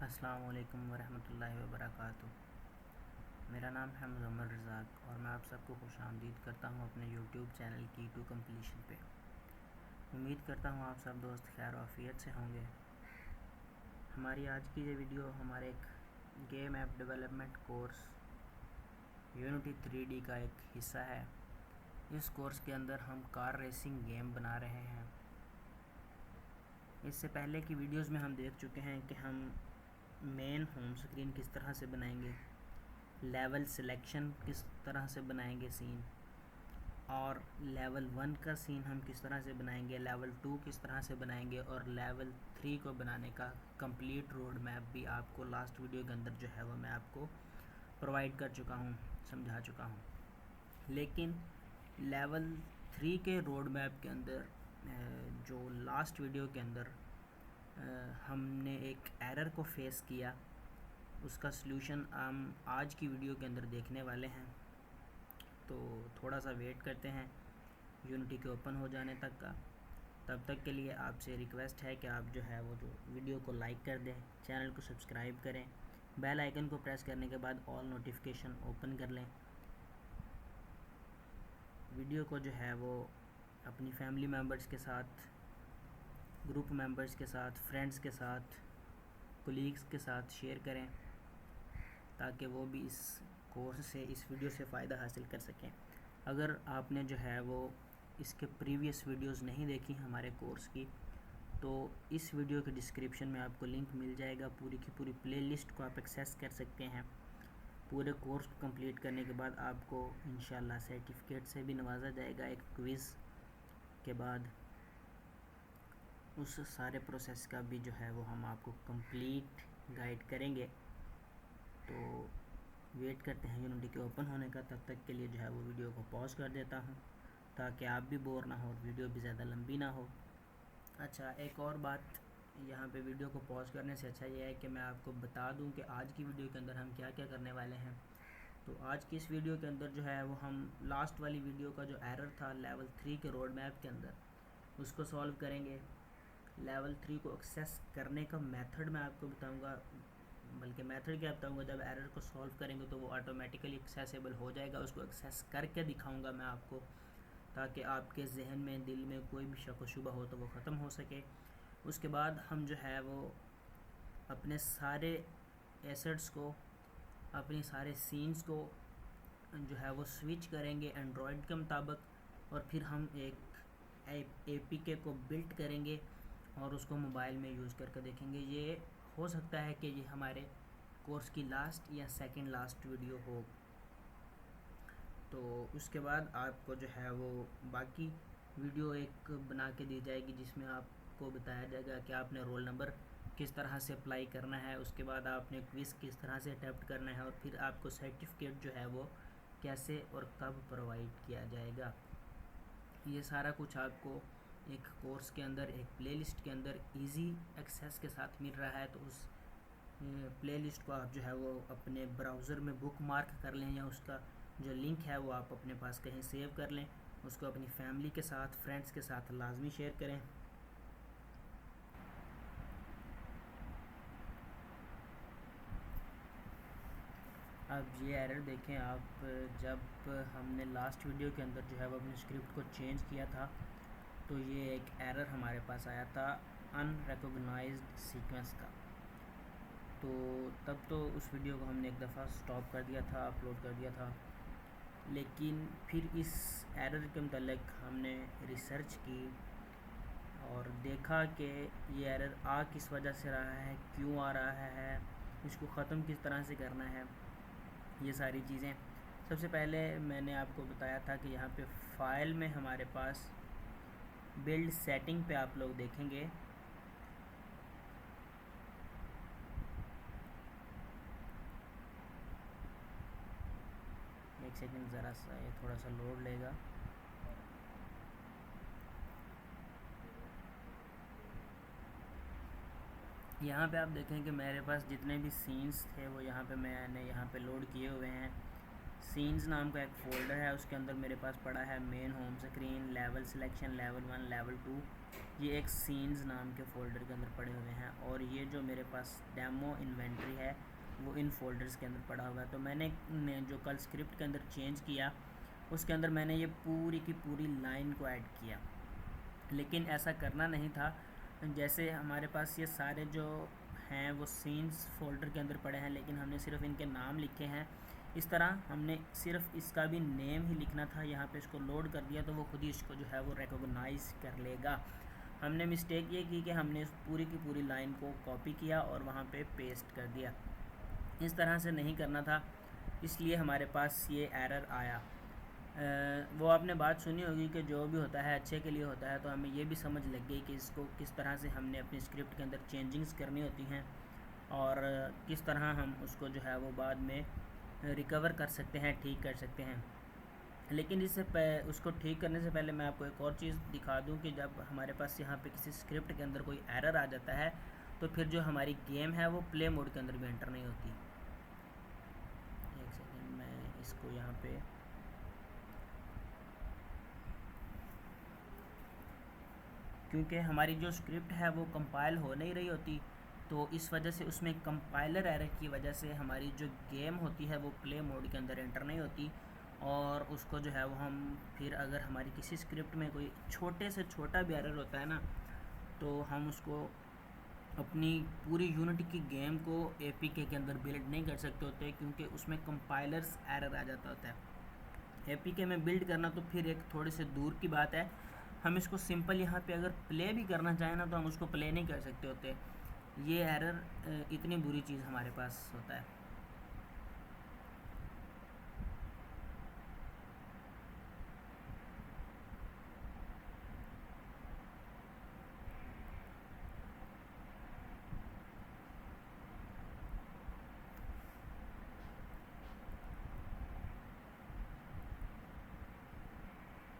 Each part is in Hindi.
अस्सलाम वालेकुम वरहमतुल्लाहि वबरकातुहू। मेरा नाम है मुज़म्मिल रज़ाक और मैं आप सबको खुशामदीद करता हूँ अपने यूट्यूब चैनल की टू कम्प्लीशन पे। उम्मीद करता हूँ आप सब दोस्त खैर आफियत से होंगे। हमारी आज की ये वीडियो हमारे एक game app development course unity 3D का एक हिस्सा है। इस कोर्स के अंदर हम कार रेसिंग गेम बना रहे हैं। इससे पहले की वीडियोस में हम देख चुके हैं कि हम मेन होम स्क्रीन किस तरह से बनाएंगे, लेवल सिलेक्शन किस तरह से बनाएंगे सीन, और लेवल 1 का सीन हम किस तरह से बनाएंगे, लेवल 2 किस तरह से बनाएंगे, और लेवल 3 को बनाने का कंप्लीट रोड मैप भी आपको लास्ट वीडियो के अंदर जो है वो मैं आपको प्रोवाइड कर चुका हूँ, समझा चुका हूँ। लेकिन लेवल 3 के रोड मैप के अंदर जो लास्ट वीडियो के अंदर हमने एक एरर को फेस किया, उसका सलूशन हम आज की वीडियो के अंदर देखने वाले हैं। तो थोड़ा सा वेट करते हैं यूनिटी के ओपन हो जाने तक का। तब तक के लिए आपसे रिक्वेस्ट है कि आप जो है वो जो वीडियो को लाइक कर दें, चैनल को सब्सक्राइब करें, बेल आइकन को प्रेस करने के बाद ऑल नोटिफिकेशन ओपन कर लें। वीडियो को जो है वो अपनी फैमिली मेम्बर्स के साथ, ग्रुप मेंबर्स के साथ, फ्रेंड्स के साथ, कोलीग्स के साथ शेयर करें ताकि वो भी इस कोर्स से, इस वीडियो से फ़ायदा हासिल कर सकें। अगर आपने जो है वो इसके प्रीवियस वीडियोस नहीं देखी हमारे कोर्स की, तो इस वीडियो के डिस्क्रिप्शन में आपको लिंक मिल जाएगा। पूरी की पूरी प्लेलिस्ट को आप एक्सेस कर सकते हैं। पूरे कोर्स को कंप्लीट करने के बाद आपको इंशाल्लाह सर्टिफिकेट से भी नवाजा जाएगा एक क्विज़ के बाद। उस सारे प्रोसेस का भी जो है वो हम आपको कंप्लीट गाइड करेंगे। तो वेट करते हैं यूनिटी के ओपन होने का। तब तक के लिए जो है वो वीडियो को पॉज कर देता हूँ ताकि आप भी बोर ना हो और वीडियो भी ज़्यादा लंबी ना हो। अच्छा, एक और बात यहाँ पे वीडियो को पॉज करने से अच्छा ये है कि मैं आपको बता दूँ कि आज की वीडियो के अंदर हम क्या क्या करने वाले हैं। तो आज की इस वीडियो के अंदर जो है वो हम लास्ट वाली वीडियो का जो एरर था लेवल 3 के रोड मैप के अंदर, उसको सॉल्व करेंगे। लेवल 3 को एक्सेस करने का मेथड मैं आपको बताऊंगा, बल्कि मेथड क्या बताऊंगा, जब एरर को सॉल्व करेंगे तो वो ऑटोमेटिकली एक्सेसिबल हो जाएगा। उसको एक्सेस करके दिखाऊंगा मैं आपको, ताकि आपके जहन में, दिल में कोई भी शक व शुबा हो तो वो ख़त्म हो सके। उसके बाद हम जो है वो अपने सारे एसेट्स को, अपने सारे सीन्स को जो है वो स्विच करेंगे एंड्रॉयड के मुताबिक, और फिर हम एक APK को बिल्ड करेंगे और उसको मोबाइल में यूज़ करके देखेंगे। ये हो सकता है कि ये हमारे कोर्स की लास्ट या सेकंड लास्ट वीडियो हो। तो उसके बाद आपको जो है वो बाकी वीडियो एक बना के दी जाएगी जिसमें आपको बताया जाएगा कि आपने रोल नंबर किस तरह से अप्लाई करना है, उसके बाद आपने क्विज़ किस तरह से अटेम्प्ट करना है, और फिर आपको सर्टिफिकेट जो है वो कैसे और कब प्रोवाइड किया जाएगा। ये सारा कुछ आपको एक कोर्स के अंदर, एक प्लेलिस्ट के अंदर इजी एक्सेस के साथ मिल रहा है। तो उस प्लेलिस्ट को आप जो है वो अपने ब्राउज़र में बुक मार्क कर लें, या उसका जो लिंक है वो आप अपने पास कहीं सेव कर लें। उसको अपनी फैमिली के साथ, फ्रेंड्स के साथ लाजमी शेयर करें। अब ये एरर देखें आप, जब हमने लास्ट वीडियो के अंदर जो है वो अपने स्क्रिप्ट को चेंज किया था तो ये एक एरर हमारे पास आया था अनरिकॉग्नाइज्ड सीक्वेंस का। तो तब तो उस वीडियो को हमने एक दफ़ा स्टॉप कर दिया था, अपलोड कर दिया था। लेकिन फिर इस एरर के मतलब हमने रिसर्च की और देखा कि ये एरर आ किस वजह से रहा है, क्यों आ रहा है, इसको ख़त्म किस तरह से करना है, ये सारी चीज़ें। सबसे पहले मैंने आपको बताया था कि यहाँ पे फ़ाइल में हमारे पास बिल्ड सेटिंग पे आप लोग देखेंगे, एक सेकंड ज़रा सा ये थोड़ा सा लोड लेगा। यहाँ पे आप देखें कि मेरे पास जितने भी सीन्स थे वो यहाँ पे मैंने यहाँ पे लोड किए हुए हैं। सीन्स नाम का एक फ़ोल्डर है, उसके अंदर मेरे पास पड़ा है main home screen, level selection, level 1, level 2, ये एक सीन्स नाम के फ़ोल्डर के अंदर पड़े हुए हैं, और ये जो मेरे पास डेमो इन्वेंट्री है वो इन फोल्डर्स के अंदर पड़ा हुआ है। तो मैंने जो कल स्क्रिप्ट के अंदर चेंज किया उसके अंदर मैंने ये पूरी की पूरी लाइन को ऐड किया, लेकिन ऐसा करना नहीं था। जैसे हमारे पास ये सारे जो हैं वो सीन्स फोल्डर के अंदर पड़े हैं, लेकिन हमने सिर्फ इनके नाम लिखे हैं। इस तरह हमने सिर्फ इसका भी नेम ही लिखना था। यहाँ पे इसको लोड कर दिया तो वो खुद ही इसको जो है वो रिकॉग्नाइज कर लेगा। हमने मिस्टेक ये की कि हमने इस पूरी की पूरी लाइन को कॉपी किया और वहाँ पे पेस्ट कर दिया। इस तरह से नहीं करना था, इसलिए हमारे पास ये एरर आया। वो आपने बात सुनी होगी कि जो भी होता है अच्छे के लिए होता है, तो हमें ये भी समझ लग गई कि इसको किस तरह से हमने अपनी स्क्रिप्ट के अंदर चेंजिंग्स करनी होती हैं और किस तरह हम उसको जो है वो बाद में रिकवर कर सकते हैं, ठीक कर सकते हैं। लेकिन उसको ठीक करने से पहले मैं आपको एक और चीज़ दिखा दूं कि जब हमारे पास यहाँ पे किसी स्क्रिप्ट के अंदर कोई एरर आ जाता है तो फिर जो हमारी गेम है वो प्ले मोड के अंदर भी एंटर नहीं होती। एक सेकेंड, मैं इसको यहाँ पे क्योंकि हमारी जो स्क्रिप्ट है वो कंपाइल हो नहीं रही होती, तो इस वजह से उसमें कंपाइलर एरर की वजह से हमारी जो गेम होती है वो प्ले मोड के अंदर एंटर नहीं होती। और उसको जो है वो हम फिर अगर हमारी किसी स्क्रिप्ट में कोई छोटे से छोटा भी एरर होता है ना, तो हम उसको अपनी पूरी यूनिटी की गेम को एपीके के अंदर बिल्ड नहीं कर सकते होते, क्योंकि उसमें कंपाइलर्स एरर आ जाता होता है। एपीके में बिल्ड करना तो फिर एक थोड़े से दूर की बात है। हम इसको सिंपल यहाँ पे अगर प्ले भी करना चाहें ना तो हम उसको प्ले नहीं कर सकते होते। ये एरर इतनी बुरी चीज़ हमारे पास होता है।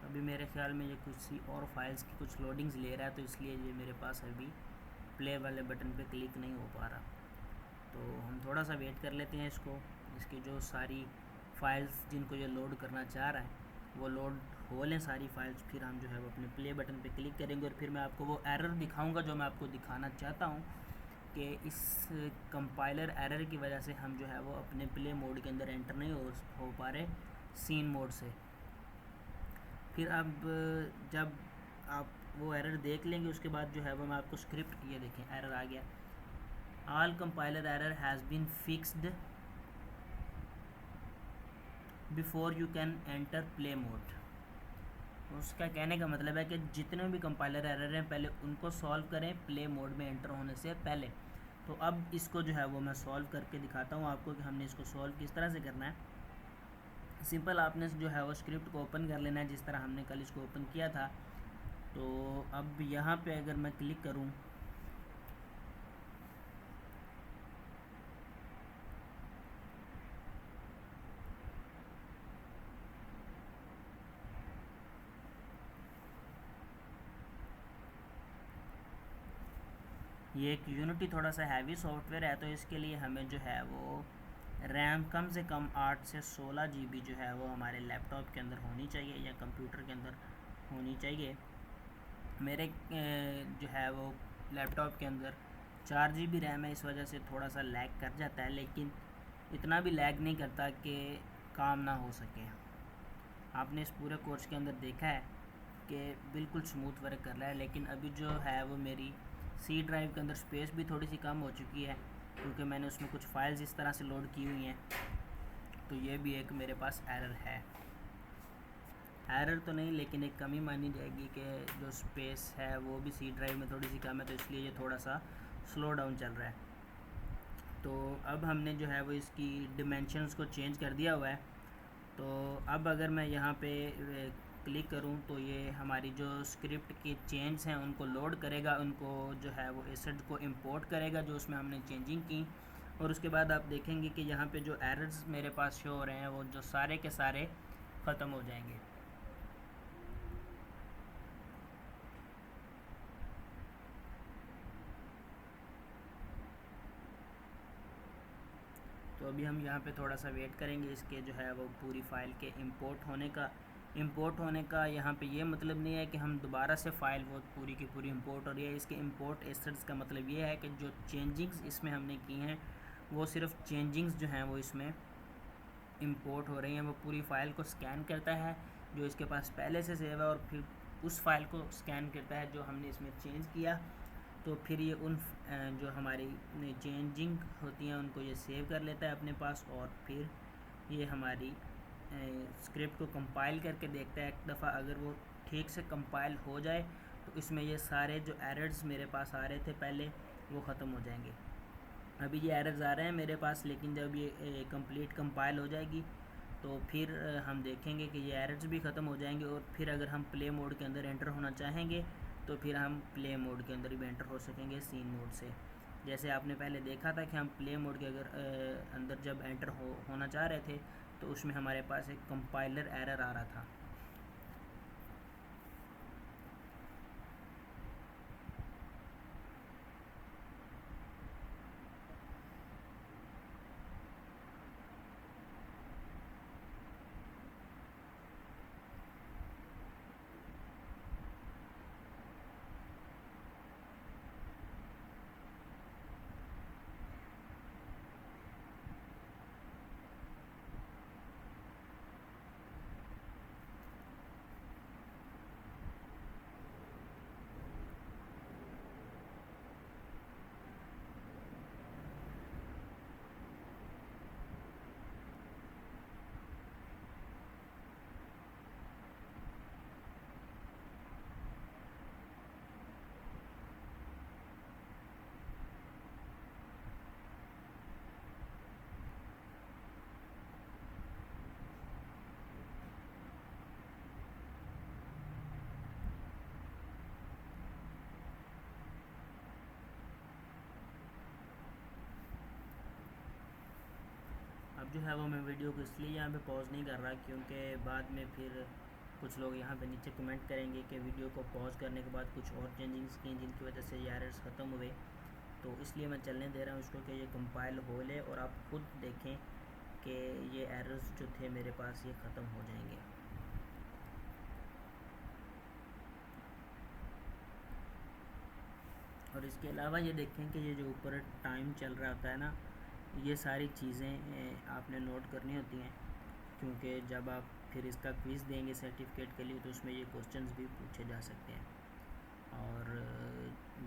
अभी मेरे ख्याल में ये कुछ और फाइल्स की कुछ लोडिंग्स ले रहा है, तो इसलिए ये मेरे पास अभी प्ले वाले बटन पे क्लिक नहीं हो पा रहा। तो हम थोड़ा सा वेट कर लेते हैं इसको, इसकी जो सारी फाइल्स जिनको ये लोड करना चाह रहा है वो लोड हो लें सारी फाइल्स, फिर हम जो है वो अपने प्ले बटन पे क्लिक करेंगे और फिर मैं आपको वो एरर दिखाऊंगा जो मैं आपको दिखाना चाहता हूँ कि इस कंपाइलर एरर की वजह से हम जो है वो अपने प्ले मोड के अंदर एंटर नहीं हो पा रहे सीन मोड से। फिर अब जब आप वो एरर देख लेंगे उसके बाद जो है वो मैं आपको स्क्रिप्ट, ये देखें एरर आ गया, all compiler error has been fixed before you can enter play mode. उसका कहने का मतलब है कि जितने भी कंपाइलर एरर हैं पहले उनको सॉल्व करें प्ले मोड में एंटर होने से पहले। तो अब इसको जो है वो मैं सॉल्व करके दिखाता हूँ आपको कि हमने इसको सॉल्व किस तरह से करना है। सिंपल आपने जो है वो स्क्रिप्ट को ओपन कर लेना है जिस तरह हमने कल इसको ओपन किया था। तो अब यहाँ पे अगर मैं क्लिक करूँ ये एक यूनिटी थोड़ा सा हैवी सॉफ्टवेयर है, तो इसके लिए हमें जो है वो रैम कम से कम 8 से 16 GB जो है वो हमारे लैपटॉप के अंदर होनी चाहिए या कंप्यूटर के अंदर होनी चाहिए। मेरे जो है वो लैपटॉप के अंदर 4 GB रैम है, इस वजह से थोड़ा सा लैग कर जाता है, लेकिन इतना भी लैग नहीं करता कि काम ना हो सके। आपने इस पूरे कोर्स के अंदर देखा है कि बिल्कुल स्मूथ वर्क कर रहा है। लेकिन अभी जो है वो मेरी सी ड्राइव के अंदर स्पेस भी थोड़ी सी कम हो चुकी है, क्योंकि मैंने उसमें कुछ फाइल्स इस तरह से लोड की हुई हैं। तो ये भी एक मेरे पास एरर है, एरर तो नहीं लेकिन एक कमी मानी जाएगी कि जो स्पेस है वो भी सी ड्राइव में थोड़ी सी कम है, तो इसलिए ये थोड़ा सा स्लो डाउन चल रहा है। तो अब हमने जो है वो इसकी डिमेंशंस को चेंज कर दिया हुआ है। तो अब अगर मैं यहाँ पे क्लिक करूँ तो ये हमारी जो स्क्रिप्ट के चेंज हैं उनको लोड करेगा, उनको जो है वो एसेट को इंपोर्ट करेगा जो उसमें हमने चेंजिंग की, और उसके बाद आप देखेंगे कि यहाँ पे जो एरर्स मेरे पास शो हो रहे हैं वो जो सारे के सारे ख़त्म हो जाएंगे। तो अभी हम यहाँ पे थोड़ा सा वेट करेंगे इसके जो है वो पूरी फ़ाइल के इंपोर्ट होने का। इंपोर्ट होने का यहाँ पे ये मतलब नहीं है कि हम दोबारा से फ़ाइल वो पूरी की पूरी इंपोर्ट हो रही है। इसके इंपोर्ट एसेट्स का मतलब ये है कि जो चेंजिंग्स इसमें हमने की हैं वो सिर्फ चेंजिंग्स जो हैं वो इसमें इंपोर्ट हो रही हैं। वो पूरी फ़ाइल को स्कैन करता है जो इसके पास पहले से सेव है, और फिर उस फाइल को स्कैन करता है जो हमने इसमें चेंज किया। तो फिर ये उन जो हमारी चेंजिंग होती हैं उनको ये सेव कर लेता है अपने पास, और फिर ये हमारी स्क्रिप्ट को कंपाइल करके देखता है एक दफ़ा। अगर वो ठीक से कंपाइल हो जाए तो इसमें ये सारे जो एरर्स मेरे पास आ रहे थे पहले वो ख़त्म हो जाएंगे। अभी ये एरर्स आ रहे हैं मेरे पास, लेकिन जब ये कंप्लीट कंपाइल हो जाएगी तो फिर हम देखेंगे कि ये एरर्स भी ख़त्म हो जाएंगे। और फिर अगर हम प्ले मोड के अंदर एंटर होना चाहेंगे तो फिर हम प्ले मोड के अंदर भी एंटर हो सकेंगे सीन मोड से। जैसे आपने पहले देखा था कि हम प्ले मोड के अगर अंदर जब एंटर होना चाह रहे थे तो उसमें हमारे पास एक कंपाइलर एरर आ रहा था। अब जो है वो मैं वीडियो को इसलिए यहाँ पे पॉज नहीं कर रहा क्योंकि बाद में फिर कुछ लोग यहाँ पे नीचे कमेंट करेंगे कि वीडियो को पॉज करने के बाद कुछ और चेंजिंग्स की जिनकी वजह से ये एरर्स ख़त्म हुए। तो इसलिए मैं चलने दे रहा हूँ इसको कि ये कंपाइल हो ले और आप खुद देखें कि ये एरर्स जो थे मेरे पास ये ख़त्म हो जाएंगे। और इसके अलावा ये देखें कि ये जो ऊपर टाइम चल रहा होता है ना, ये सारी चीज़ें आपने नोट करनी होती हैं, क्योंकि जब आप फिर इसका क्विज़ देंगे सर्टिफिकेट के लिए तो उसमें ये क्वेश्चंस भी पूछे जा सकते हैं। और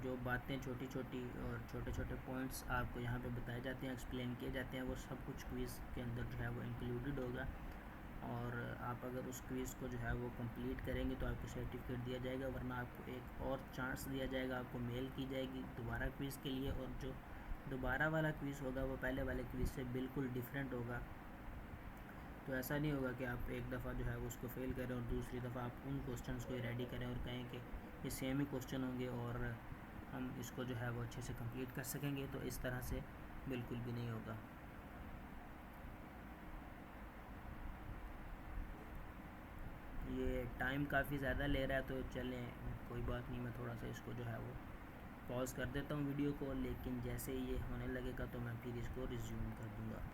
जो बातें छोटी छोटी और छोटे छोटे पॉइंट्स आपको यहाँ पे बताए जाते हैं, एक्सप्लेन किए जाते हैं, वो सब कुछ क्विज़ के अंदर जो है वो इंक्लूडेड होगा। और आप अगर उस क्विज़ को जो है वो कंप्लीट करेंगे तो आपको सर्टिफिकेट दिया जाएगा, वरना आपको एक और चांस दिया जाएगा, आपको मेल की जाएगी दोबारा क्विज़ के लिए। और जो दोबारा वाला क्विज़ होगा वो पहले वाले क्विज़ से बिल्कुल डिफरेंट होगा। तो ऐसा नहीं होगा कि आप एक दफ़ा जो है वो उसको फेल करें और दूसरी दफ़ा आप उन क्वेश्चंस को रेडी करें और कहें कि ये सेम ही क्वेश्चन होंगे और हम इसको जो है वो अच्छे से कंप्लीट कर सकेंगे। तो इस तरह से बिल्कुल भी नहीं होगा। ये टाइम काफ़ी ज़्यादा ले रहा है तो चलें कोई बात नहीं, मैं थोड़ा सा इसको जो है वो पॉज कर देता हूँ वीडियो को, लेकिन जैसे ही ये होने लगेगा तो मैं फिर इसको रिज्यूम कर दूँगा।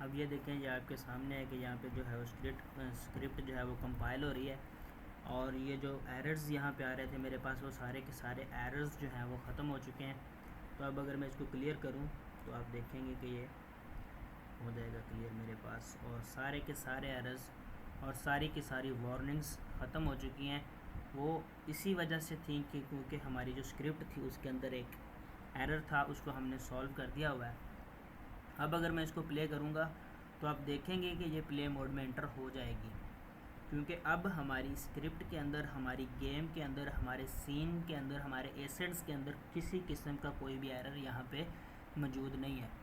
अब ये देखें, ये आपके सामने है कि यहाँ पे जो है वो स्क्रिप्ट जो है वो कंपाइल हो रही है, और ये जो एरर्स यहाँ पे आ रहे थे मेरे पास, वो सारे के सारे एरर्स जो हैं वो ख़त्म हो चुके हैं। तो अब अगर मैं इसको क्लियर करूँ तो आप देखेंगे कि ये हो जाएगा क्लियर मेरे पास, और सारे के सारे एरर्स और सारी की सारी वार्निंग्स ख़त्म हो चुकी हैं। वो इसी वजह से थी कि क्योंकि हमारी जो स्क्रिप्ट थी उसके अंदर एक एरर था, उसको हमने सॉल्व कर दिया हुआ है। अब अगर मैं इसको प्ले करूँगा तो आप देखेंगे कि ये प्ले मोड में एंटर हो जाएगी, क्योंकि अब हमारी स्क्रिप्ट के अंदर, हमारी गेम के अंदर, हमारे सीन के अंदर, हमारे एसेट्स के अंदर किसी किस्म का कोई भी एरर यहाँ पे मौजूद नहीं है।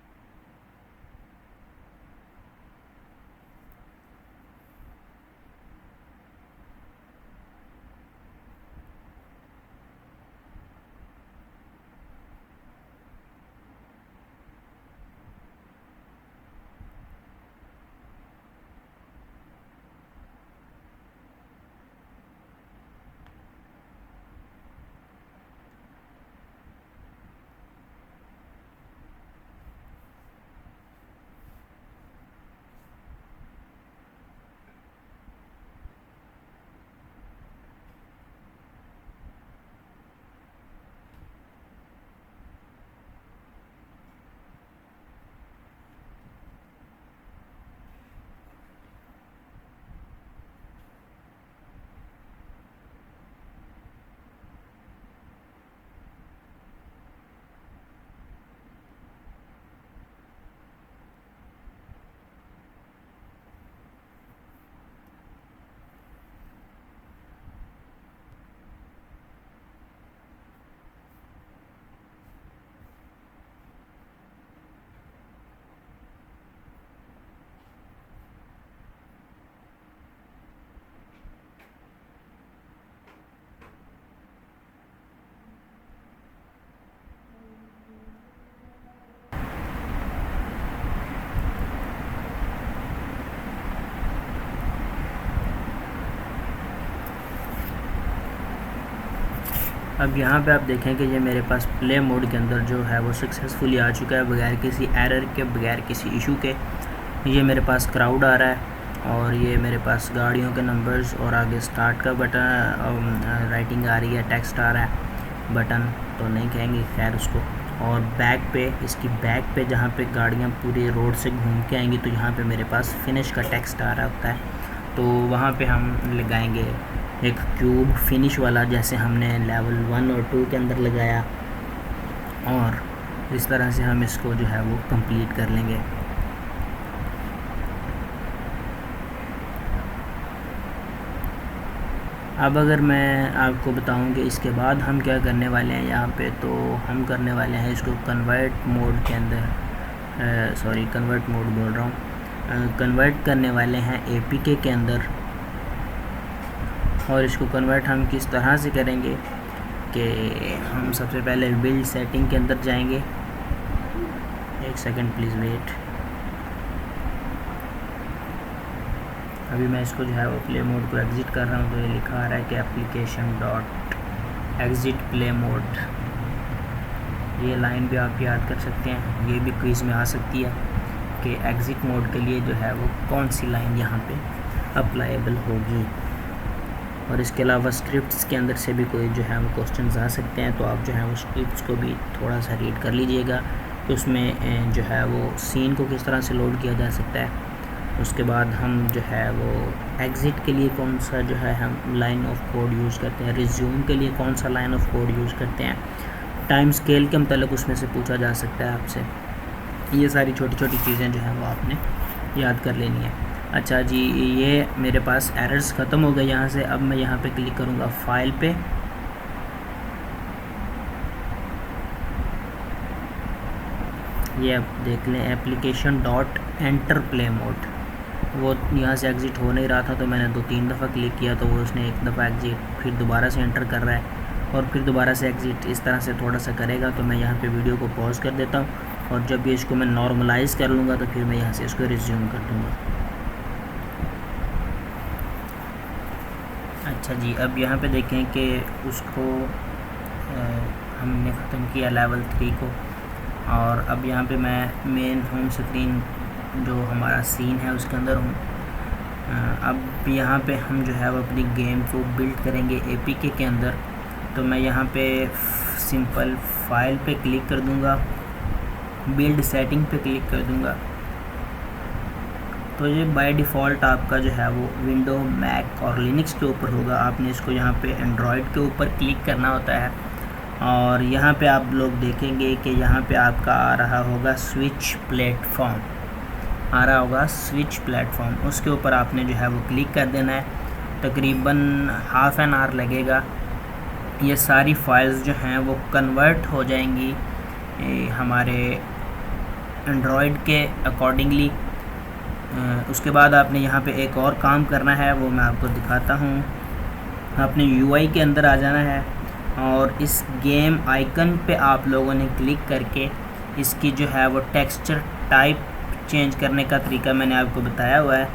अब यहाँ पे आप देखें कि ये मेरे पास प्ले मोड के अंदर जो है वो सक्सेसफुली आ चुका है, बगैर किसी एरर के, बगैर किसी इशू के। ये मेरे पास क्राउड आ रहा है, और ये मेरे पास गाड़ियों के नंबर्स, और आगे स्टार्ट का बटन, राइटिंग आ रही है, टेक्स्ट आ रहा है, बटन तो नहीं कहेंगे खैर उसको। और बैक पे, इसकी बैक पे जहाँ पे गाड़ियाँ पूरे रोड से घूम के आएंगी तो यहाँ पे मेरे पास फिनिश का टेक्स्ट आ रहा होता है, तो वहाँ पे हम लगाएंगे एक क्यूब फिनिश वाला, जैसे हमने लेवल 1 और 2 के अंदर लगाया, और इस तरह से हम इसको जो है वो कंप्लीट कर लेंगे। अब अगर मैं आपको बताऊं कि इसके बाद हम क्या करने वाले हैं यहाँ पे, तो हम करने वाले हैं इसको कन्वर्ट मोड के अंदर, कन्वर्ट मोड बोल रहा हूँ, कन्वर्ट करने वाले हैं एपीके के अंदर। और इसको कन्वर्ट हम किस तरह से करेंगे कि हम सबसे पहले बिल्ड सेटिंग के अंदर जाएंगे। एक सेकंड प्लीज़ वेट। अभी मैं इसको जो है वो प्ले मोड को एग्ज़िट कर रहा हूँ, तो ये लिखा आ रहा है कि application dot exit play mode. ये लाइन भी आप याद कर सकते हैं, ये भी क्विज़ में आ सकती है कि एग्ज़िट मोड के लिए जो है वो कौन सी लाइन यहाँ पे अप्लाइबल होगी। और इसके अलावा स्क्रिप्ट्स के अंदर से भी कोई जो है वो क्वेश्चंस आ सकते हैं, तो आप जो है वो स्क्रिप्ट्स को भी थोड़ा सा रीड कर लीजिएगा कि उसमें जो है वो सीन को किस तरह से लोड किया जा सकता है। उसके बाद हम जो है वो एग्ज़िट के लिए कौन सा जो है हम लाइन ऑफ कोड यूज़ करते हैं, रिज्यूम के लिए कौन सा लाइन ऑफ कोड यूज़ करते हैं, टाइम स्केल के मतलब उसमें से पूछा जा सकता है आपसे। ये सारी छोटी छोटी चीज़ें जो हैं वो आपने याद कर लेनी है। अच्छा जी, ये मेरे पास एरर्स ख़त्म हो गए यहाँ से। अब मैं यहाँ पे क्लिक करूँगा फाइल पे, ये आप देख लें application dot enter play mode. वो यहाँ से एग्ज़िट हो नहीं रहा था, तो मैंने 2-3 दफ़ा क्लिक किया तो वो उसने एक दफ़ा एग्ज़िट, फिर दोबारा से एंटर कर रहा है, और फिर दोबारा से एग्ज़िट, इस तरह से थोड़ा सा करेगा। तो मैं यहाँ पे वीडियो को पॉज कर देता हूँ, और जब ये इसको मैं नॉर्मलाइज़ कर लूँगा तो फिर मैं यहाँ से इसको रिज्यूम कर दूँगा। अच्छा जी, अब यहाँ पे देखें कि उसको हमने ख़त्म किया लेवल 3 को, और अब यहाँ पे मैं मेन होम स्क्रीन जो हमारा सीन है उसके अंदर हूँ। अब यहाँ पे हम जो है वो अपनी गेम को बिल्ड करेंगे APK के अंदर। तो मैं यहाँ पे सिंपल फाइल पे क्लिक कर दूँगा, बिल्ड सेटिंग पे क्लिक कर दूँगा। तो ये बाय डिफ़ॉल्ट आपका जो है वो विंडो, मैक और लिनक्स के ऊपर होगा। आपने इसको यहाँ पे एंड्रॉयड के ऊपर क्लिक करना होता है और यहाँ पे आप लोग देखेंगे कि यहाँ पे आपका आ रहा होगा स्विच प्लेटफॉर्म, आ रहा होगा स्विच प्लेटफॉर्म। उसके ऊपर आपने जो है वो क्लिक कर देना है। तकरीबन हाफ़ एन आवर लगेगा। ये सारी फाइल्स जो हैं वो कन्वर्ट हो जाएंगी हमारे एंड्रॉयड के अकॉर्डिंगली। उसके बाद आपने यहाँ पे एक और काम करना है, वो मैं आपको दिखाता हूँ। आपने UI के अंदर आ जाना है और इस गेम आइकन पे आप लोगों ने क्लिक करके इसकी जो है वो टेक्सचर टाइप चेंज करने का तरीका मैंने आपको बताया हुआ है।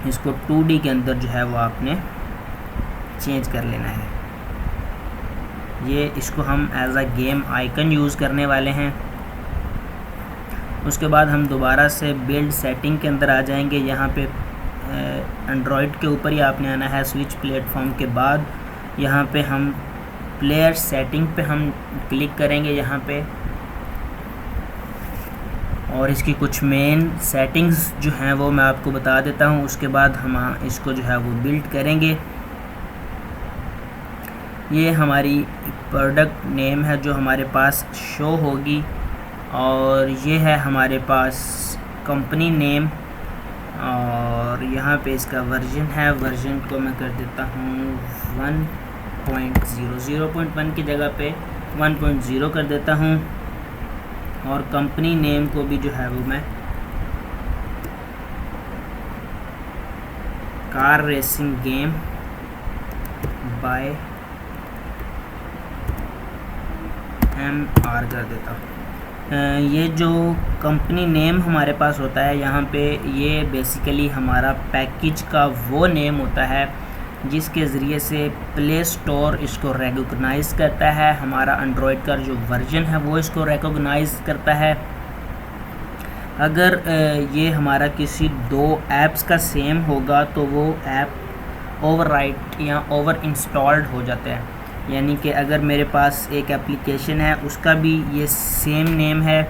इसको 2D के अंदर जो है वो आपने चेंज कर लेना है। ये इसको हम as a game icon use करने वाले हैं। उसके बाद हम दोबारा से बिल्ड सेटिंग के अंदर आ जाएंगे। यहाँ पे एंड्रॉयड के ऊपर ही आपने आना है। स्विच प्लेटफॉर्म के बाद यहाँ पे हम प्लेयर सेटिंग पे हम क्लिक करेंगे यहाँ पे, और इसकी कुछ मेन सेटिंग्स जो हैं वो मैं आपको बता देता हूँ। उसके बाद हम इसको जो है वो बिल्ड करेंगे। ये हमारी प्रोडक्ट नेम है जो हमारे पास शो होगी, और ये है हमारे पास कंपनी नेम, और यहाँ पे इसका वर्जन है। वर्जन को मैं कर देता हूँ 1.0, 0.1 की जगह पे 1.0 कर देता हूँ। और कंपनी नेम को भी जो है वो मैं car racing game by MR कर देता हूँ। ये जो कंपनी नेम हमारे पास होता है यहाँ पे, ये बेसिकली हमारा पैकेज का वो नेम होता है जिसके ज़रिए से प्ले स्टोर इसको रिकॉग्नाइज़ करता है। हमारा एंड्रॉयड का जो वर्जन है वो इसको रिकॉग्नाइज़ करता है। अगर ये हमारा किसी 2 ऐप्स का सेम होगा तो वो ऐप ओवरराइट या ओवर इंस्टॉल्ड हो जाता है। यानी कि अगर मेरे पास एक एप्लीकेशन है उसका भी ये सेम नेम है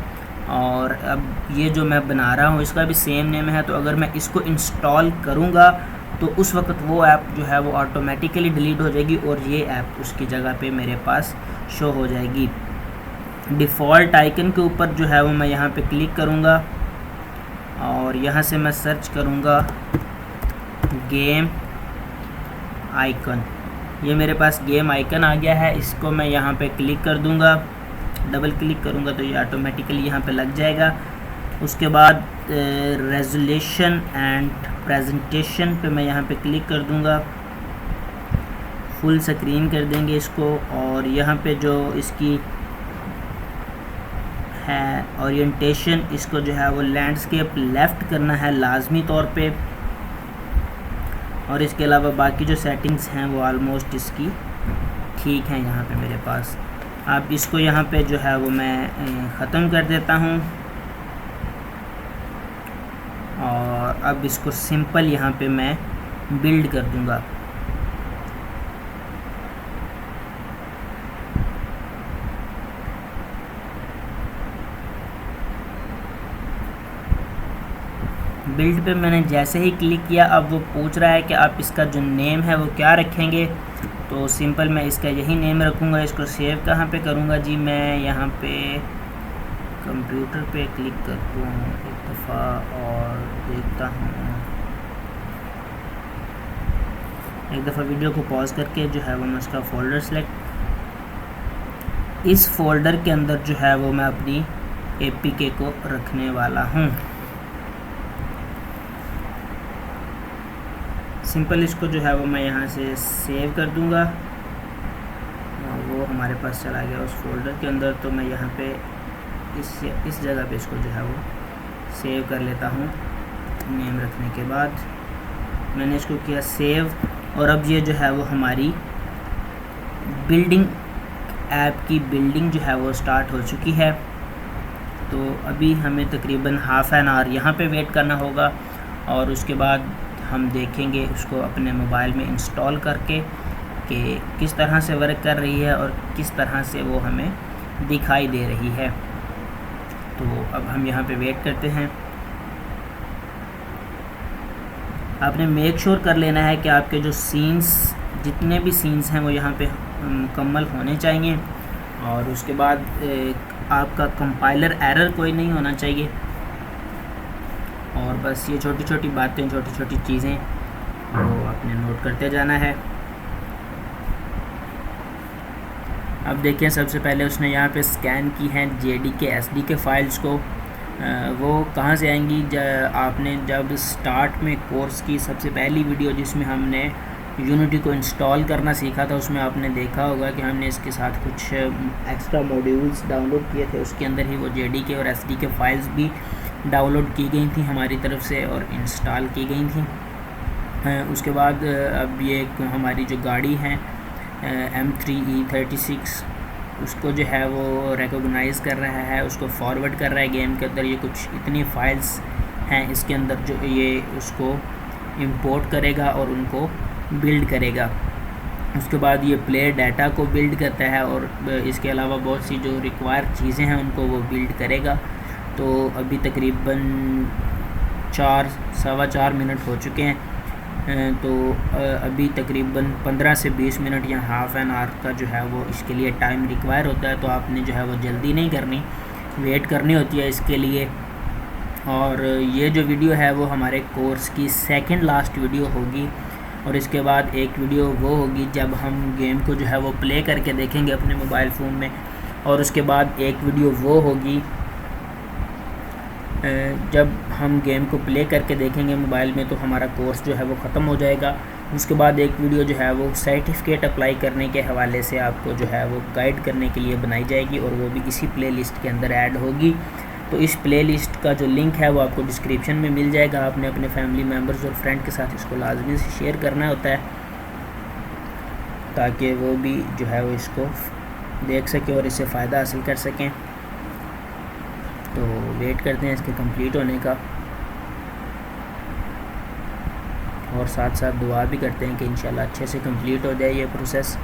और अब ये जो मैं बना रहा हूँ इसका भी सेम नेम है, तो अगर मैं इसको इंस्टॉल करूँगा तो उस वक्त वो ऐप जो है वो ऑटोमेटिकली डिलीट हो जाएगी और ये ऐप उसकी जगह पे मेरे पास शो हो जाएगी। डिफ़ॉल्ट आइकन के ऊपर जो है वो मैं यहाँ पे क्लिक करूँगा और यहाँ से मैं सर्च करूँगा गेम आइकन। ये मेरे पास गेम आइकन आ गया है। इसको मैं यहाँ पे क्लिक कर दूँगा, डबल क्लिक करूँगा तो ये ऑटोमेटिकली यहाँ पे लग जाएगा। उसके बाद रेजोल्यूशन एंड प्रेजेंटेशन पे मैं यहाँ पे क्लिक कर दूँगा, फुल स्क्रीन कर देंगे इसको। और यहाँ पे जो इसकी है ओरिएंटेशन, इसको जो है वो लैंडस्केप लेफ़्ट करना है लाजमी तौर पे। और इसके अलावा बाकी जो सेटिंग्स हैं वो ऑलमोस्ट इसकी ठीक हैं यहाँ पे मेरे पास। अब इसको यहाँ पे जो है वो मैं ख़त्म कर देता हूँ और अब इसको सिंपल यहाँ पे मैं बिल्ड कर दूँगा। बिल्ड पे मैंने जैसे ही क्लिक किया, अब वो पूछ रहा है कि आप इसका जो नेम है वो क्या रखेंगे। तो सिंपल मैं इसका यही नेम रखूँगा। इसको सेव कहाँ पे करूँगा जी, मैं यहाँ पे कंप्यूटर पे क्लिक करता हूँ एक दफ़ा और देखता हूँ, एक दफ़ा वीडियो को पॉज करके जो है वो मैं उसका फ़ोल्डर सेलेक्ट, इस फोल्डर के अंदर जो है वो मैं अपनी APK को रखने वाला हूँ। सिंपल इसको जो है वो मैं यहाँ से सेव कर दूँगा और वो हमारे पास चला गया उस फोल्डर के अंदर। तो मैं यहाँ पे इस जगह पे इसको जो है वो सेव कर लेता हूँ। नेम रखने के बाद मैंने इसको किया सेव और अब ये जो है वो हमारी बिल्डिंग, ऐप की बिल्डिंग जो है वो स्टार्ट हो चुकी है। तो अभी हमें तकरीबन हाफ़ एन आवर यहाँ पे वेट करना होगा और उसके बाद हम देखेंगे उसको अपने मोबाइल में इंस्टॉल करके कि किस तरह से वर्क कर रही है और किस तरह से वो हमें दिखाई दे रही है। तो अब हम यहाँ पे वेट करते हैं। आपने मेक श्योर कर लेना है कि आपके जो सीन्स, जितने भी सीन्स हैं वो यहाँ पे मुकम्मल होने चाहिए और उसके बाद आपका कंपाइलर एरर कोई नहीं होना चाहिए। और बस ये छोटी छोटी बातें, छोटी छोटी चीज़ें वो आपने नोट करते जाना है। अब देखिए सबसे पहले उसने यहाँ पे स्कैन की हैं JDK SDK फाइल्स को। वो कहाँ से आएंगी? आपने जब स्टार्ट में कोर्स की सबसे पहली वीडियो जिसमें हमने यूनिटी को इंस्टॉल करना सीखा था, उसमें आपने देखा होगा कि हमने इसके साथ कुछ एक्स्ट्रा मॉड्यूल्स डाउनलोड किए थे। उसके अंदर ही वो JDK और SDK फाइल्स भी डाउनलोड की गई थी हमारी तरफ से और इंस्टॉल की गई थी। उसके बाद अब ये हमारी जो गाड़ी है M3E36, उसको जो है वो रिकॉग्नाइज़ कर रहा है, उसको फॉरवर्ड कर रहा है गेम के अंदर। ये कुछ इतनी फाइल्स हैं इसके अंदर जो ये उसको इंपोर्ट करेगा और उनको बिल्ड करेगा। उसके बाद ये प्लेयर डाटा को बिल्ड करता है और इसके अलावा बहुत सी जो रिक्वायर्ड चीज़ें हैं उनको वो बिल्ड करेगा। तो अभी तकरीबन 4-4.25 मिनट हो चुके हैं। तो अभी तकरीबन 15 से 20 मिनट या हाफ़ एन आवर का जो है वो इसके लिए टाइम रिक्वायर होता है। तो आपने जो है वो जल्दी नहीं करनी, वेट करनी होती है इसके लिए। और ये जो वीडियो है वो हमारे कोर्स की सेकंड लास्ट वीडियो होगी और इसके बाद एक वीडियो वो होगी जब हम गेम को जो है वो प्ले करके देखेंगे अपने मोबाइल फ़ोन में। और उसके बाद एक वीडियो वो होगी जब हम गेम को प्ले करके देखेंगे मोबाइल में, तो हमारा कोर्स जो है वो ख़त्म हो जाएगा। उसके बाद एक वीडियो जो है वो सर्टिफिकेट अप्लाई करने के हवाले से आपको जो है वो गाइड करने के लिए बनाई जाएगी और वो भी इसी प्लेलिस्ट के अंदर ऐड होगी। तो इस प्लेलिस्ट का जो लिंक है वो आपको डिस्क्रिप्शन में मिल जाएगा। आपने अपने फैमिली मेम्बर्स और फ्रेंड के साथ इसको लाजमी से शेयर करना होता है ताकि वो भी जो है वो इसको देख सकें और इससे फ़ायदा हासिल कर सकें। तो वेट करते हैं इसके कंप्लीट होने का और साथ साथ दुआ भी करते हैं कि इंशाल्लाह अच्छे से कंप्लीट हो जाए ये प्रोसेस।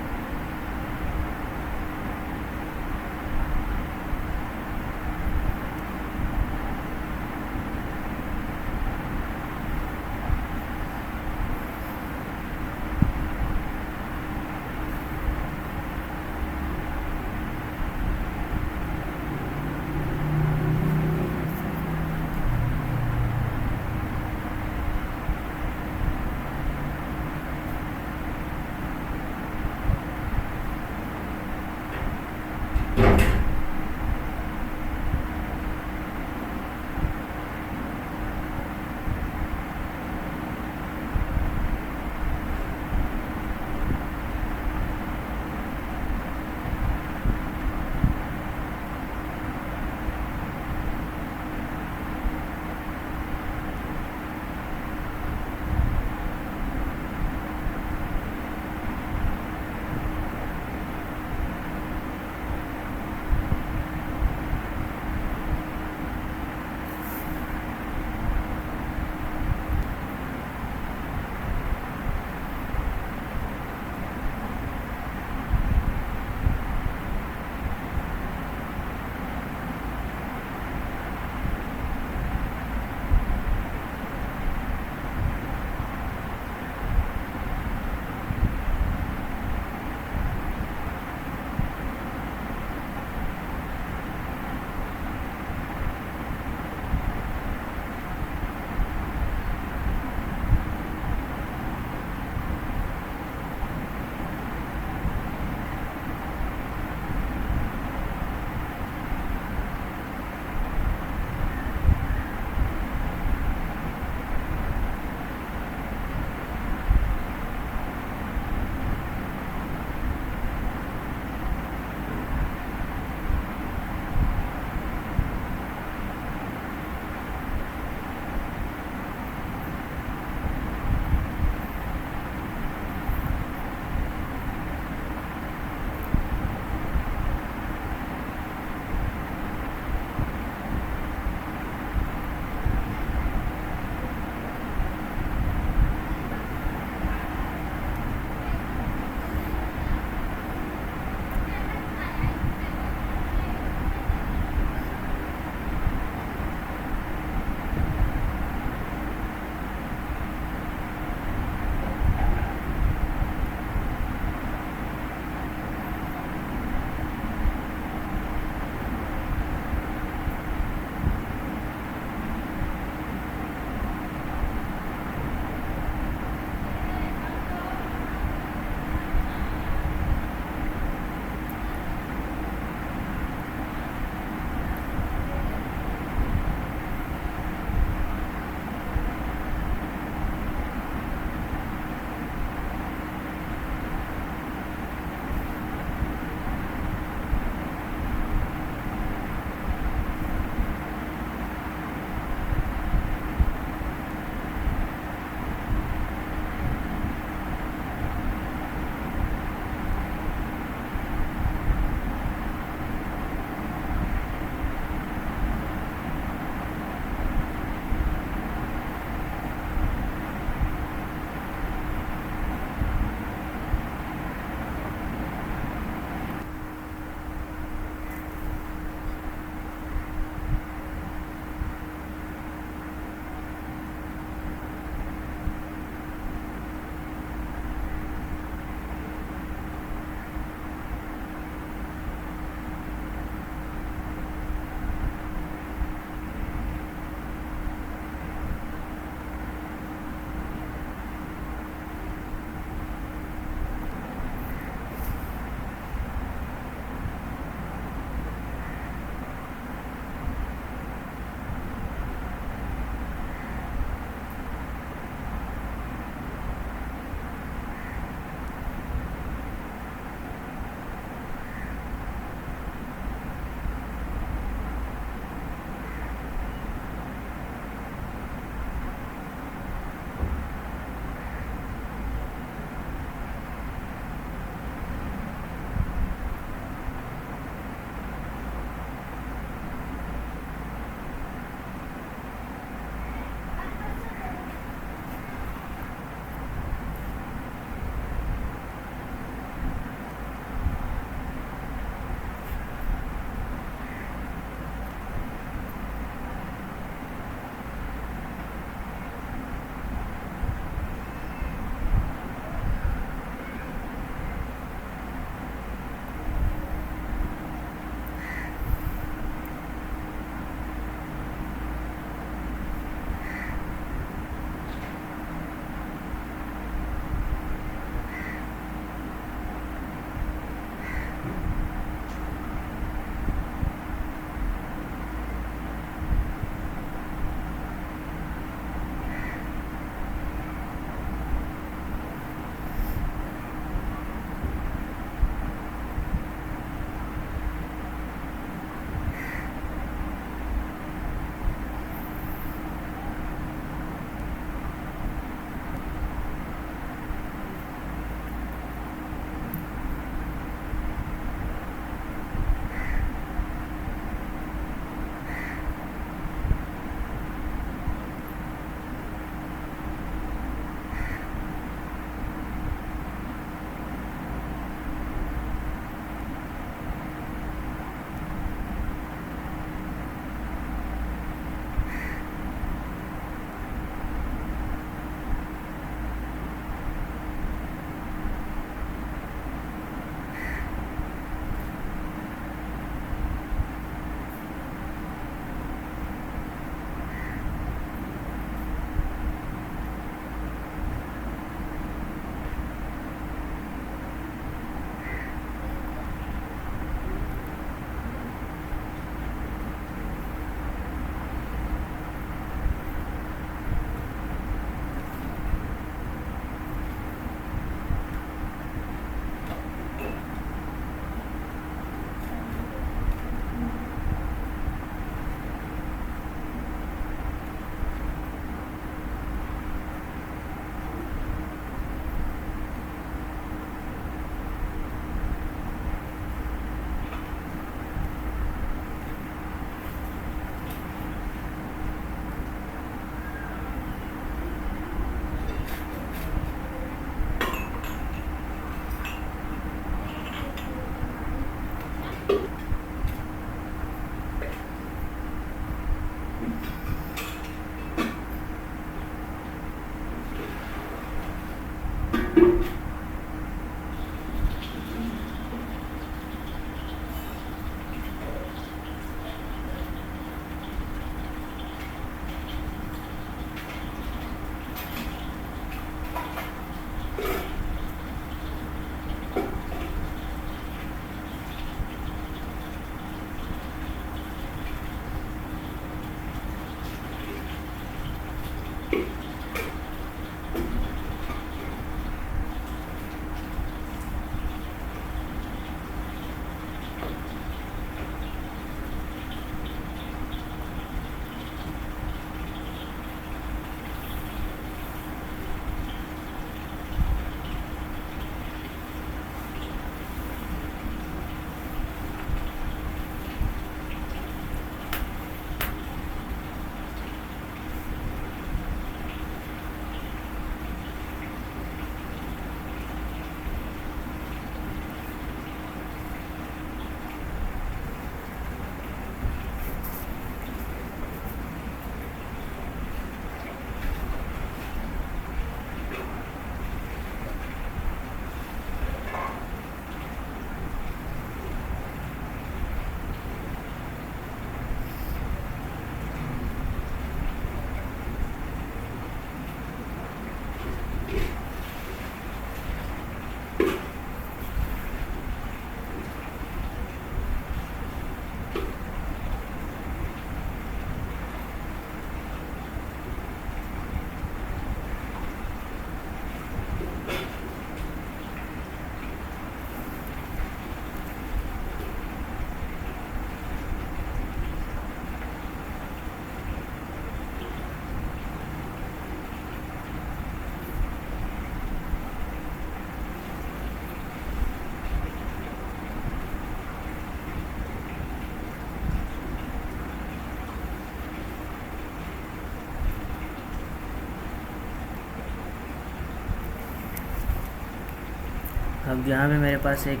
अब यहाँ पे मेरे पास एक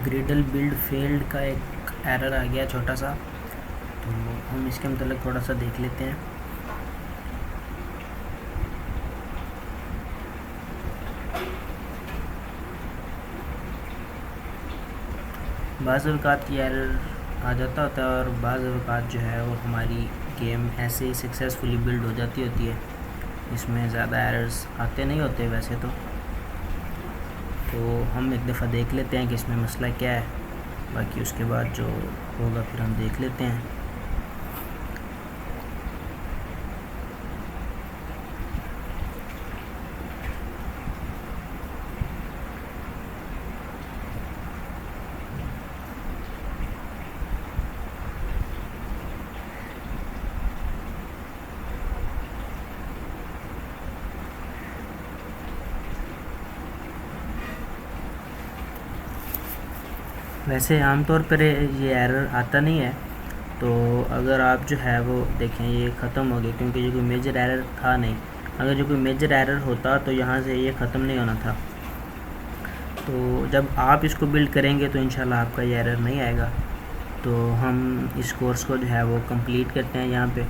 ग्रिडल बिल्ड फेल्ड का एक एरर आ गया छोटा सा, तो हम इसके मतलब थोड़ा सा देख लेते हैं। बाज़ अवक़ात ये एरर आ जाता होता है और बाज़ अवक़ात जो है वो हमारी गेम ऐसे ही सक्सेसफुली बिल्ड हो जाती होती है, इसमें ज़्यादा एरर्स आते नहीं होते वैसे तो हम एक दफ़ा देख लेते हैं कि इसमें मसला क्या है, बाकी उसके बाद जो होगा फिर हम देख लेते हैं। वैसे आमतौर पर ये एरर आता नहीं है, तो अगर आप जो है वो देखें ये ख़त्म हो गया क्योंकि जो कोई मेजर एरर था नहीं। अगर जो कोई मेजर एरर होता तो यहाँ से ये ख़त्म नहीं होना था। तो जब आप इसको बिल्ड करेंगे तो इंशाल्लाह आपका ये एरर नहीं आएगा। तो हम इस कोर्स को जो है वो कंप्लीट करते हैं यहाँ पे,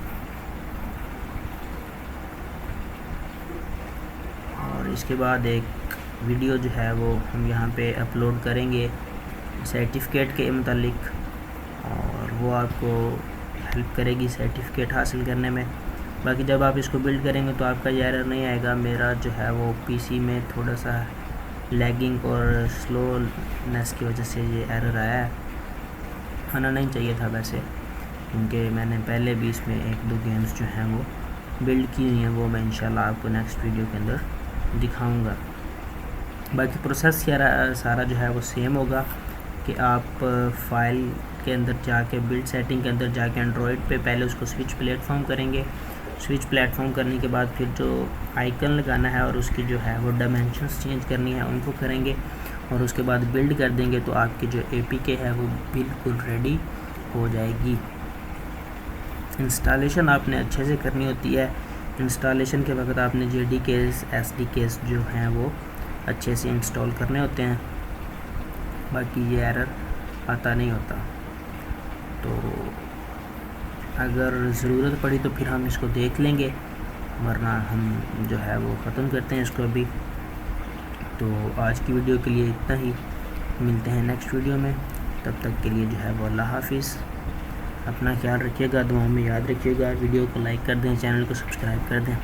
और इसके बाद एक वीडियो जो है वो हम यहाँ पे अपलोड करेंगे सर्टिफिकेट के मुतालिक, और वो आपको हेल्प करेगी सर्टिफिकेट हासिल करने में। बाकी जब आप इसको बिल्ड करेंगे तो आपका ये एरर नहीं आएगा। मेरा जो है वो पीसी में थोड़ा सा लैगिंग और स्लोनेस की वजह से ये एरर आया है, आना नहीं चाहिए था वैसे, क्योंकि मैंने पहले भी इसमें 1-2 गेम्स जो हैं वो बिल्ड की हुई हैं, वो मैं इंशाल्लाह आपको नेक्स्ट वीडियो के अंदर दिखाऊंगा। बाकी प्रोसेस सारा जो है वो सेम होगा कि आप फाइल के अंदर जाके बिल्ड सेटिंग के अंदर जाके एंड्रॉयड पे पहले उसको स्विच प्लेटफॉर्म करेंगे। स्विच प्लेटफॉर्म करने के बाद फिर जो आइकन लगाना है और उसकी जो है वो डायमेंशंस चेंज करनी है उनको करेंगे, और उसके बाद बिल्ड कर देंगे तो आपकी जो APK है वो बिल्कुल रेडी हो जाएगी। इंस्टॉलेशन आपने अच्छे से करनी होती है। इंस्टॉलेशन के वक्त आपने JDKs SDKs जो हैं वो अच्छे से इंस्टॉल करने होते हैं, बाकी ये एरर आता नहीं होता। तो अगर ज़रूरत पड़ी तो फिर हम इसको देख लेंगे, वरना हम जो है वो ख़त्म करते हैं इसको अभी। तो आज की वीडियो के लिए इतना ही, मिलते हैं नेक्स्ट वीडियो में। तब तक के लिए जो है वो अल्लाह हाफिज़। अपना ख्याल रखिएगा, दुआ में याद रखिएगा। वीडियो को लाइक कर दें, चैनल को सब्सक्राइब कर दें।